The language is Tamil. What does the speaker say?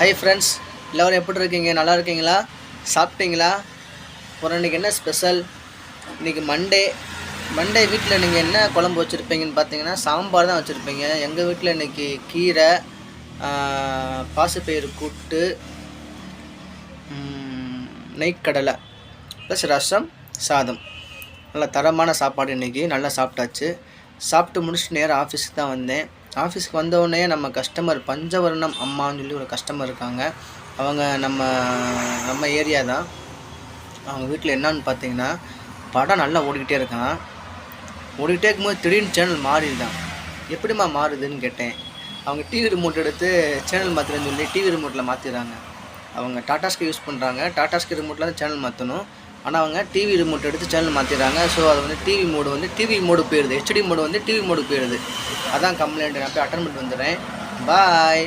ஹை ஃப்ரெண்ட்ஸ், எல்லோரும் எப்படி இருக்கீங்க? நல்லா இருக்கீங்களா? சாப்பிட்டீங்களா? அப்புறம் இன்றைக்கி என்ன ஸ்பெஷல்? இன்றைக்கி மண்டே வீட்டில் நீங்கள் என்ன குழம்பு வச்சுருப்பீங்கன்னு பார்த்தீங்கன்னா சாம்பார் தான் வச்சுருப்பீங்க. எங்கள் வீட்டில் இன்றைக்கி கீரை, பாசிப்பயிறு கூட்டு, நெய்க்கடலை ப்ளஸ் ரசம், சாதம். நல்ல தரமான சாப்பாடு இன்றைக்கி. நல்லா சாப்பிட்டாச்சு. சாப்பிட்டு முடிச்சுட்டு நேராக ஆஃபீஸுக்கு தான் வந்தேன். ஆஃபீஸ்க்கு வந்தவுடனே நம்ம கஸ்டமர் பஞ்சவர்ணம் அம்மான்னு சொல்லி ஒரு கஸ்டமர் இருக்காங்க. அவங்க நம்ம ஏரியா தான். அவங்க வீட்டில் என்னான்னு பார்த்தீங்கன்னா படம் நல்லா ஓடிக்கிட்டே இருக்கான். ஓடிக்கிட்டே இருக்கும்போது திடீர்னு சேனல் மாறிடுதான். எப்படிம்மா மாறுதுன்னு கேட்டேன். அவங்க டிவி ரிமோட் எடுத்து சேனல் மாற்றுறேன்னு சொல்லி டிவி ரிமோட்டில் மாற்றிடுறாங்க. அவங்க டாட்டாஸ்க்கு யூஸ் பண்ணுறாங்க. டாட்டாஸ்க்கு ரிமோட்டில் தான் சேனல் மாற்றணும். ஆனால் அவங்க டிவி ரிமோட் எடுத்து சேனல் மாற்றிடுறாங்க. ஸோ அது வந்து டிவி மோடு போயிடுது. ஹெச்டி மோடு வந்து டிவி மோடு போயிடுது. அதான் கம்ப்ளைண்ட். நான் போய் அட்டன் பண்ணிட்டு வந்துடுறேன். பாய்.